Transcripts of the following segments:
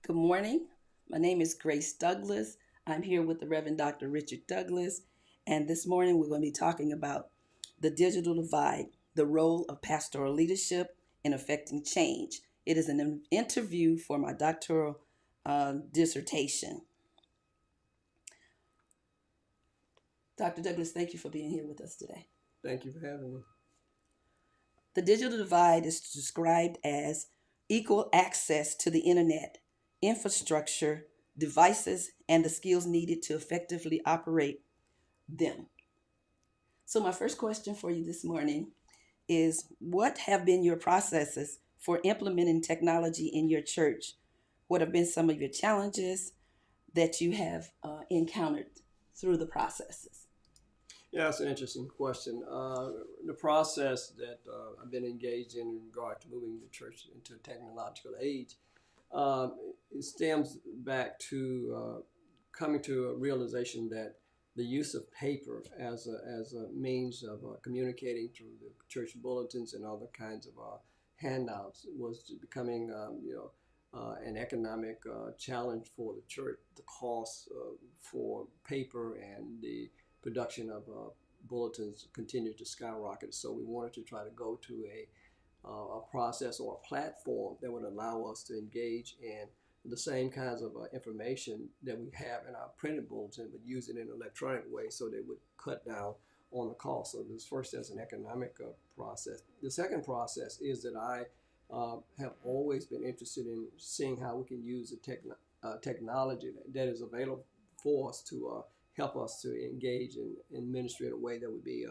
Good morning. My name is Grace Douglas. I'm here with the Reverend Dr. Richard Douglas, and this morning we're going to be talking about the digital divide, the role of pastoral leadership in affecting change. It is an interview for my doctoral dissertation. Dr. Douglas, thank you for being here with us today. Thank you for having me. The digital divide is described as equal access to the internet, infrastructure, devices, and the skills needed to effectively operate them. So, my first question for you this morning is what have been your processes for implementing technology in your church? What have been some of your challenges that you have encountered through the processes? Yeah, that's an interesting question. The process that I've been engaged in regard to moving the church into a technological age, uh, it stems back to coming to a realization that the use of paper as a means of communicating through the church bulletins and other kinds of handouts was becoming, an economic challenge for the church. The cost for paper and the production of bulletins continued to skyrocket. So we wanted to try to go to a process or a platform that would allow us to engage in the same kinds of information that we have in our printed bulletin, but use it in an electronic way so they would cut down on the cost. So this first as an economic process. The second process is that I have always been interested in seeing how we can use the technology that is available for us to help us to engage in ministry in a way that would be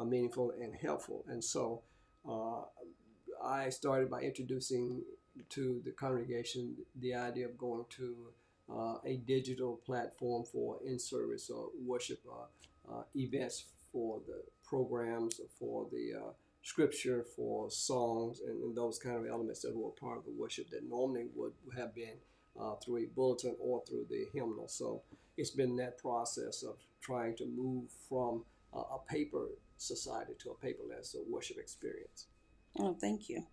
meaningful and helpful. And so uh, I started by introducing to the congregation the idea of going to a digital platform for in-service or worship events, for the programs, for the scripture, for songs, and those kind of elements that were part of the worship that normally would have been through a bulletin or through the hymnal. So it's been that process of trying to move from a paper society to a paperless worship experience. Oh, thank you.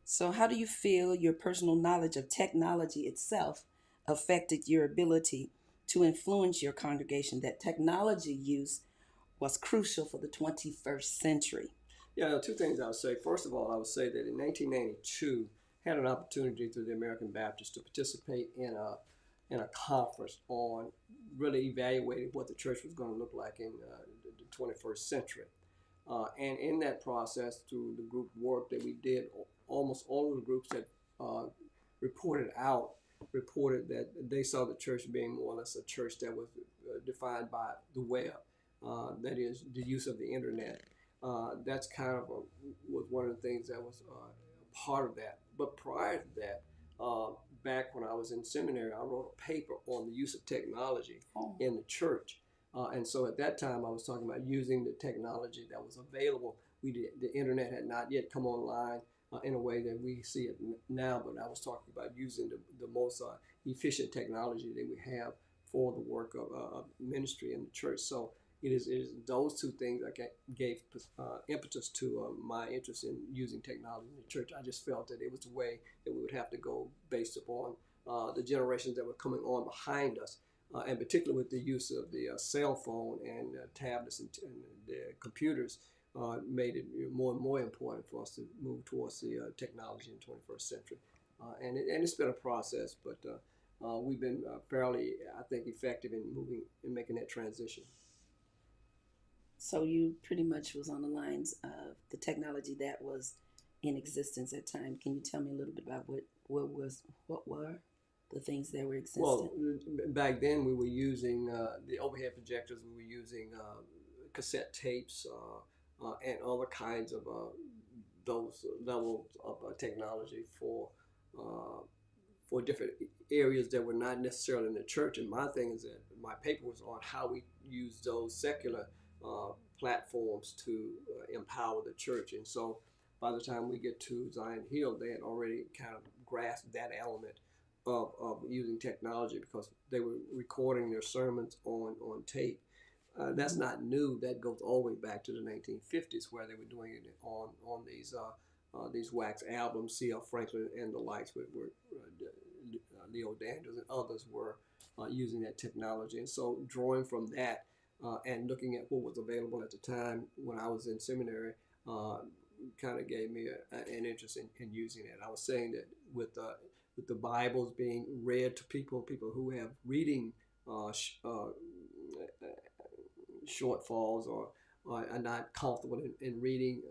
So, how do you feel your personal knowledge of technology itself affected your ability to influence your congregation? That technology use was crucial for the 21st century. Yeah, two things I would say. First of all, I would say that in 1992, I had an opportunity through the American Baptist to participate in a conference on really evaluating what the church was going to look like in the 21st century. And in that process, through the group work that we did, almost all of the groups that uh, reported out reported that they saw the church being more or less a church that was defined by the web, that is, the use of the internet. That's kind of was one of the things that was part of that. But prior to that, uh, back when I was in seminary, I wrote a paper on the use of technology Oh, in the church. And so at that time, I was talking about using the technology that was available. The internet had not yet come online in a way that we see it now, but I was talking about using the most efficient technology that we have for the work of ministry in the church. So it is those two things that gave impetus to my interest in using technology in the church. I just felt that it was the way that we would have to go based upon the generations that were coming on behind us, and particularly with the use of the cell phone and tablets and the computers, made it more and more important for us to move towards the technology in the 21st century. And it's been a process, but we've been fairly, I think, effective in moving and making that transition. so you pretty much was on the lines of the technology that was in existence at time. Can you tell me a little bit about what were the things that were Well, existent? back then we were using the overhead projectors. We were using cassette tapes and other kinds of those levels of technology uh, for different areas that were not necessarily in the church. And my thing is that my paper was on how we use those secular uh, platforms to empower the church. And so by the time we get to Zion Hill, they had already kind of grasped that element of using technology because they were recording their sermons on tape. That's Mm-hmm. not new. That goes all the way back to the 1950s, where they were doing it on these wax albums. C.L. Franklin and the likes were Leo Daniels and others were using that technology. And so drawing from that and looking at what was available at the time when I was in seminary kind of gave me an interest in using it. I was saying that with the Bibles being read to people who have reading shortfalls or are not comfortable in reading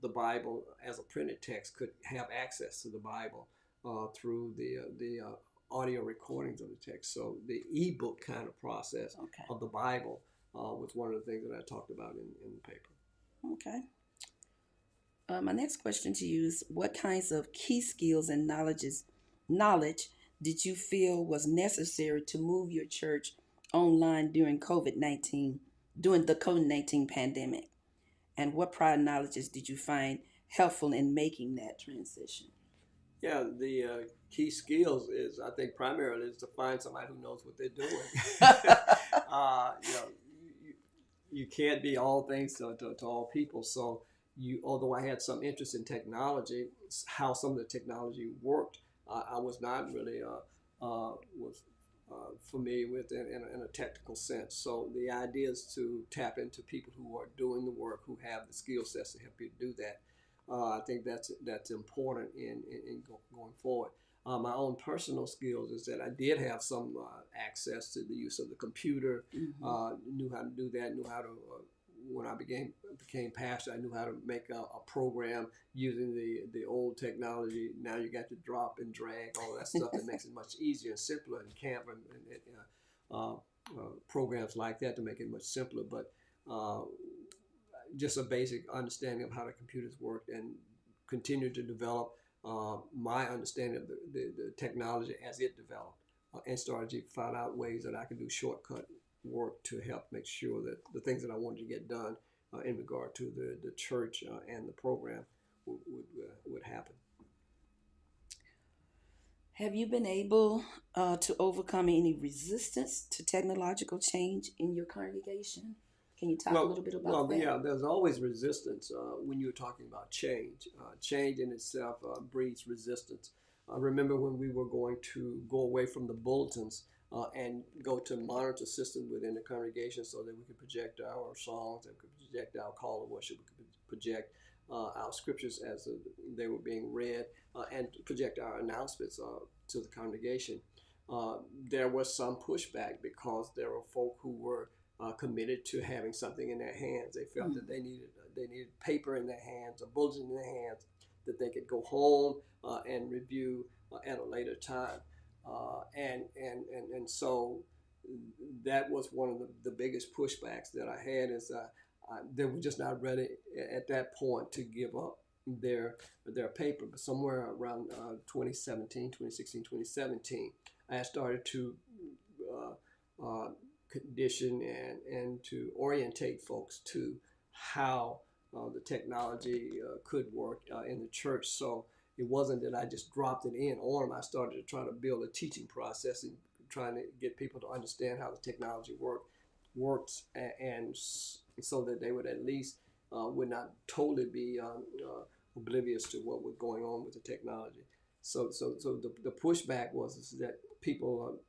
the Bible as a printed text could have access to the Bible through the audio recordings of the text. So the ebook kind of process of the Bible was one of the things that I talked about in the paper. Okay. My next question to you is, what kinds of key skills and knowledge did you feel was necessary to move your church online during the COVID-19 pandemic? And what prior knowledges did you find helpful in making that transition? Yeah, the key skills is, I think, primarily is to find somebody who knows what they're doing. You know, you can't be all things to all people. So although I had some interest in technology, how some of the technology worked, I was not really familiar with it in a technical sense. So the idea is to tap into people who are doing the work, who have the skill sets to help you do that. I think that's important in going forward. My own personal skills is that I did have some access to the use of the computer, knew how to do that, knew how to, when I became pastor, I knew how to make a program using the old technology. Now you got to drop and drag, all that stuff that makes it much easier and simpler, and Canva and programs like that to make it much simpler. But just a basic understanding of how the computers work and continue to develop my understanding of the technology as it developed and started to find out ways that I could do shortcut work to help make sure that the things that I wanted to get done in regard to the church and the program would happen. Have you been able to overcome any resistance to technological change in your congregation? Can you talk a little bit about that? Yeah, there's always resistance when you're talking about change. Change in itself breeds resistance. I remember when we were going to go away from the bulletins and go to monitor system within the congregation so that we could project our songs, that we could project our call to worship, we could project our scriptures as they were being read, and project our announcements to the congregation. There was some pushback because there were folk who were committed to having something in their hands. They felt that they needed paper in their hands, a bulletin in their hands that they could go home and review at a later time. And so that was one of the biggest pushbacks that I had is they were just not ready at that point to give up their paper. But somewhere around 2016, 2017, I started to condition and to orientate folks to how the technology could work in the church. So it wasn't that I just dropped it in on them. I started to try to build a teaching process and trying to get people to understand how the technology works, and so that they would at least would not totally be oblivious to what was going on with the technology. So the pushback was that people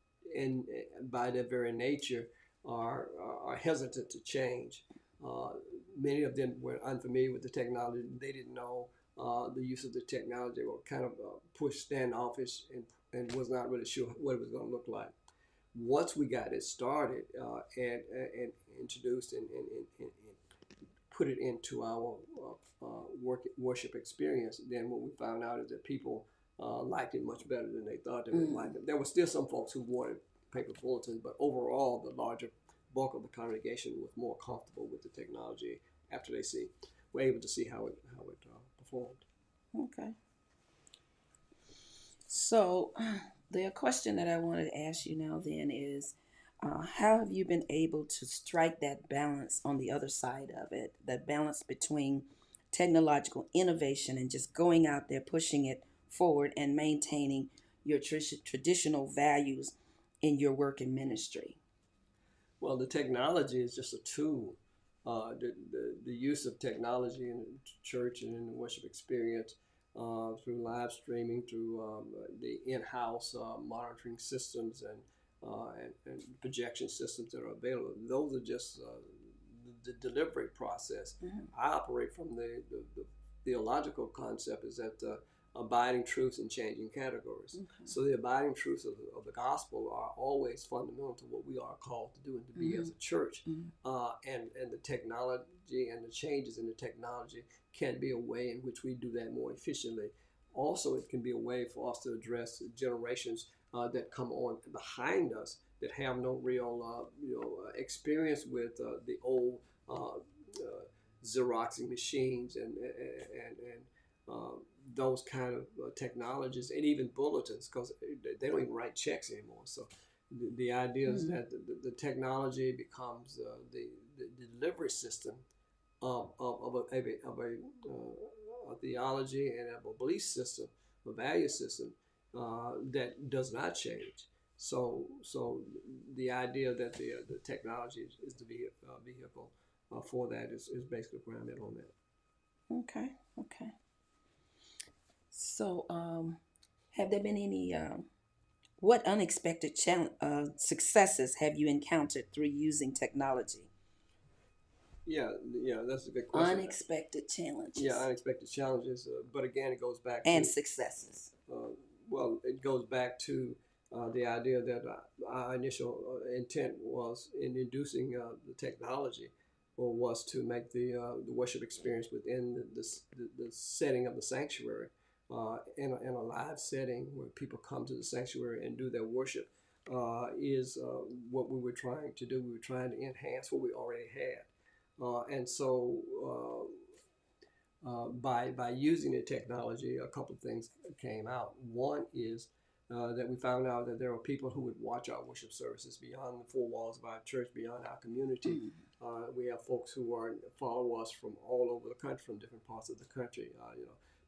by their very nature are hesitant to change. Many of them were unfamiliar with the technology. They didn't know the use of the technology, or kind of pushed standoffish and was not really sure what it was going to look like. Once we got it started and introduced and put it into our worship experience, then what we found out is that people liked it much better than they thought they would like it. There were still some folks who wanted paper bulletins, but overall the larger bulk of the congregation was more comfortable with the technology after they were able to see how it performed. Okay. So the question that I wanted to ask you now then is, how have you been able to strike that balance on the other side of it, that balance between technological innovation and just going out there, pushing it forward and maintaining your traditional values in your work and ministry? Well, the technology is just a tool. The use of technology in the church and in the worship experience through live streaming, through the in-house monitoring systems and projection systems that are available. Those are just the delivery process. Mhm. I operate from the theological concept is that abiding truths in changing categories. Okay. So the abiding truths of the gospel are always fundamental to what we are called to do and to be as a church. And the technology and the changes in the technology can be a way in which we do that more efficiently. Also, it can be a way for us to address generations that come on behind us that have no real experience with the old Xeroxing machines and those kind of technologies, and even bulletins, because they don't even write checks anymore. So the idea is that the technology becomes the delivery system of a theology and of a belief system, a value system that does not change. So the idea that the technology is the vehicle for that is basically where I'm at on that. Okay. Okay. So, have there been any what unexpected successes have you encountered through using technology? Yeah, that's a good question. Unexpected challenges. Yeah, unexpected challenges. But again, it goes back and to successes. well, it goes back to the idea that our initial intent was in inducing the technology, or was to make the worship experience within the setting of the sanctuary, in a live setting where people come to the sanctuary and do their worship, is what we were trying to do. We were trying to enhance what we already had. And so by using the technology, a couple of things came out. One is that we found out that there are people who would watch our worship services beyond the four walls of our church, beyond our community. We have folks who follow us from all over the country, from different parts of the country.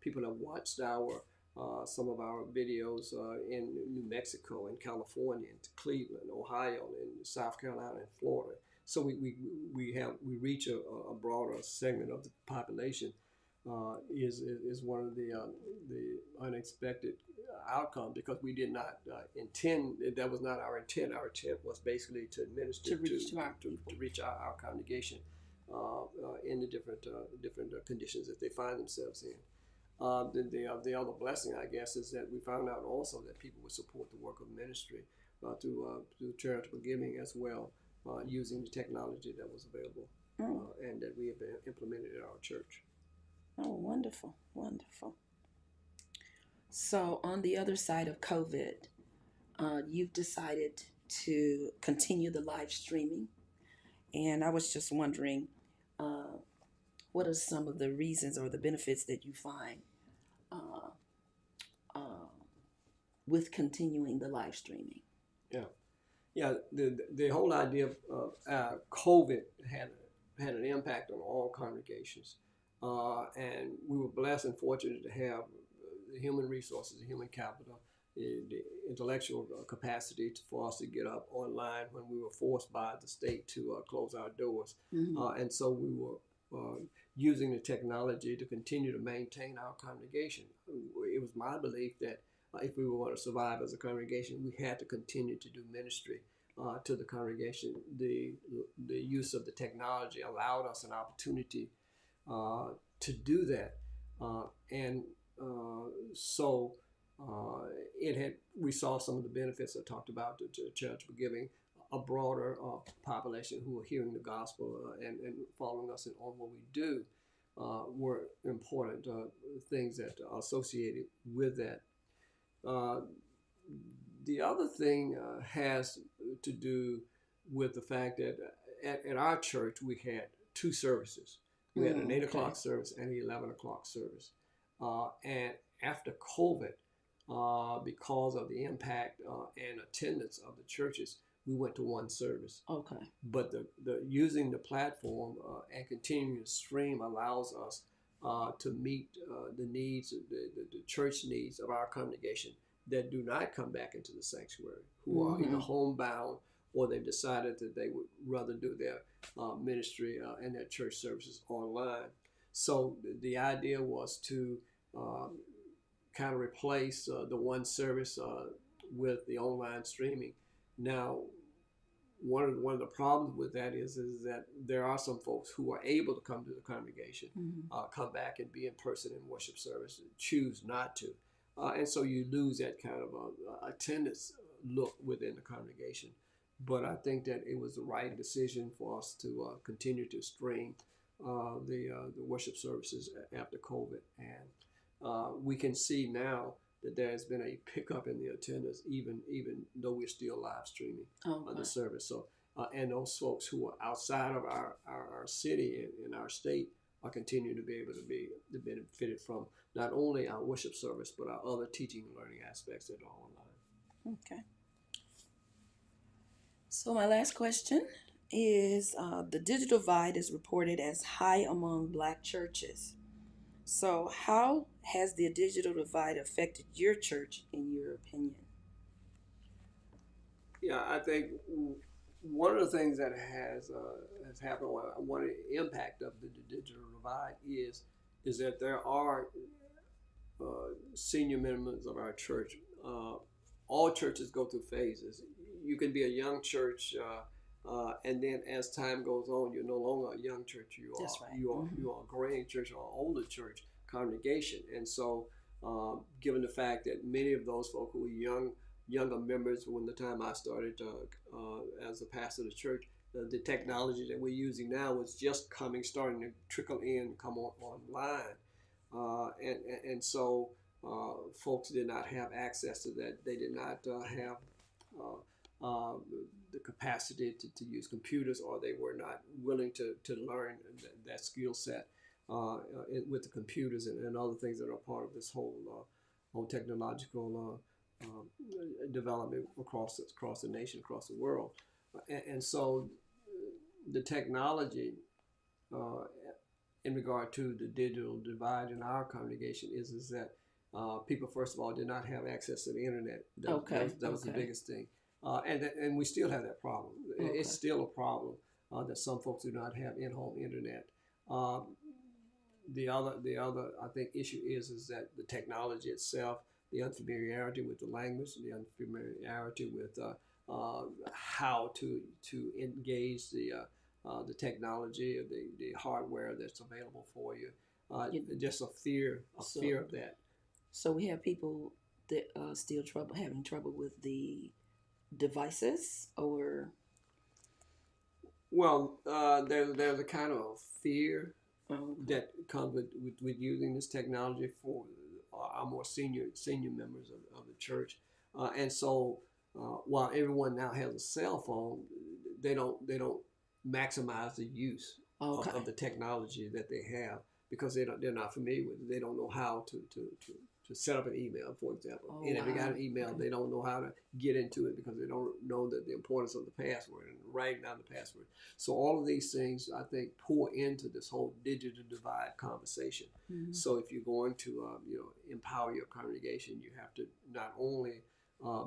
People have watched some of our videos in New Mexico, in California, in Cleveland, Ohio, in South Carolina, and Florida. So we reach a broader segment of the population. Is one of the unexpected outcomes, because we did not intend. That was not our intent. Our intent was basically to administer to reach our congregation in the different conditions that they find themselves in. The other blessing, I guess, is that we found out also that people would support the work of ministry through charitable giving as well, using the technology that was available and that we have implemented at our church. Oh, wonderful, wonderful. So, on the other side of COVID, you've decided to continue the live streaming. And I was just wondering, what are some of the reasons or the benefits that you find with continuing the live streaming? Yeah. The whole idea of COVID had an impact on all congregations. And we were blessed and fortunate to have the human resources, the human capital, the intellectual capacity for us to get up online when we were forced by the state to close our doors. And so we were using the technology to continue to maintain our congregation. It was my belief that if we were going to survive as a congregation, we had to continue to do ministry to the congregation. The use of the technology allowed us an opportunity to do that, so we saw some of the benefits I talked about to charitable giving, a broader population who are hearing the gospel and following us on what we do were important things that are associated with that. The other thing has to do with the fact that at our church we had two services. We had an 8 o'clock service and an 11 o'clock service. And after COVID, because of the impact and attendance of the churches, we went to one service. Okay. But the using the platform and continuing to stream allows us to meet the needs, the church needs of our congregation that do not come back into the sanctuary, who are either homebound or they've decided that they would rather do their ministry and their church services online. So the idea was to kind of replace the one service with the online streaming. Now, one of the problems with that is that there are some folks who are able to come to the congregation, come back and be in person in worship service, choose not to, and so you lose that kind of attendance look within the congregation. But I think that it was the right decision for us to continue to stream the worship services after COVID, and we can see now that there has been a pickup in the attendance, even though we're still live streaming the service. So, and those folks who are outside of our city and our state are continuing to be able to be benefited from not only our worship service but our other teaching and learning aspects that are online. Okay. So my last question is the digital divide is reported as high among Black churches. So how has the digital divide affected your church, in your opinion? Yeah, I think one of the things that has happened, one of the impact of the digital divide is that there are senior members of our church. All churches go through phases. You can be a young church, and then as time goes on, you're no longer a young church. You are That's right. you are a graying church or an older church congregation. And so, given the fact that many of those folk who were younger members when the time I started as a pastor of the church, the technology that we're using now was just starting to trickle in, come online, and so folks did not have access to that. They did not have the capacity to use computers, or they were not willing to learn that skill set with the computers and other things that are part of this whole technological development across the nation, across the world. And so the technology in regard to the digital divide in our congregation is that people, first of all, did not have access to the internet. That was the biggest thing. And we still have that problem. It's still a problem that some folks do not have in-home internet. The other I think issue is that the technology itself, the unfamiliarity with the language, the unfamiliarity with how to engage the technology, the hardware that's available for you. Just a fear of that. So we have people that still having trouble with the devices, or there's a kind of fear that comes with using this technology for our more senior members of the church, and so while everyone now has a cell phone, they don't maximize the use of the technology that they have, because they're not familiar with it. They don't know how to set up an email, for example. And if they got an email, they don't know how to get into it because they don't know the importance of the password and writing down the password. So all of these things, I think, pour into this whole digital divide conversation. Mm-hmm. So if you're going to empower your congregation, you have to not only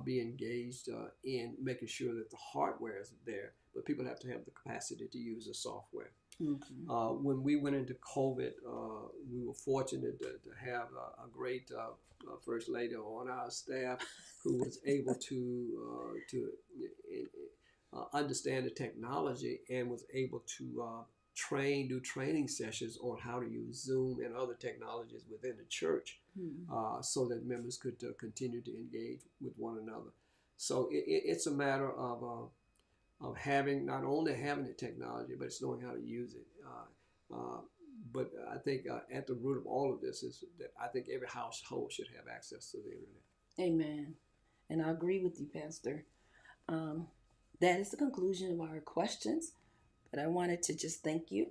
be engaged in making sure that the hardware is there, but people have to have the capacity to use the software. Mm-hmm. When we went into COVID, we were fortunate to have a great First Lady on our staff who was able to understand the technology and was able to do training sessions on how to use Zoom and other technologies within the church, so that members could continue to engage with one another. So it's a matter of not only having the technology, but it's knowing how to use it. But I think at the root of all of this is that I think every household should have access to the internet. Amen. And I agree with you, Pastor. That is the conclusion of our questions. But I wanted to just thank you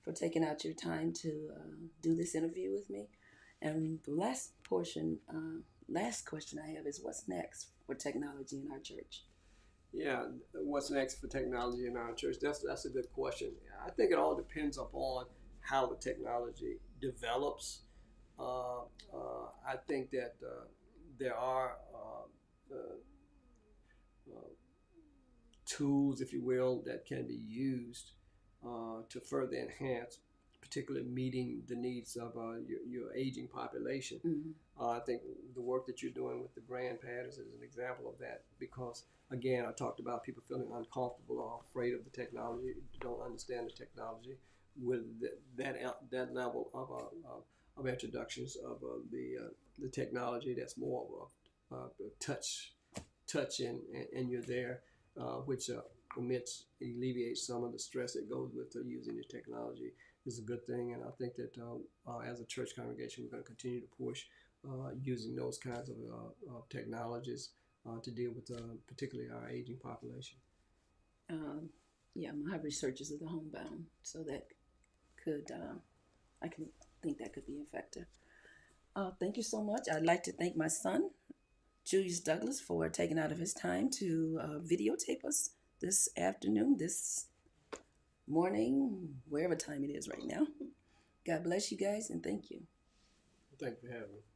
for taking out your time to do this interview with me. And the last question I have is, what's next for technology in our church? Yeah, what's next for technology in our church? That's a good question. I think it all depends upon how the technology develops. I think that there are tools, if you will, that can be used to further enhance particularly meeting the needs of your aging population. Mm-hmm. I think the work that you're doing with the brand patterns is an example of that because, again, I talked about people feeling uncomfortable or afraid of the technology, don't understand the technology. With that level of introductions of the technology that's more of a touch and you're there, which alleviates some of the stress that goes with using the technology is a good thing. And I think that as a church congregation, we're going to continue to push using those kinds of technologies to deal with particularly our aging population. Yeah, my research is at the homebound, so that could I can think that could be effective. Thank you so much. I'd like to thank my son, Julius Douglas, for taking out of his time to videotape us this afternoon, this morning, wherever time it is right now. God bless you guys and thank you. Thank you for having me.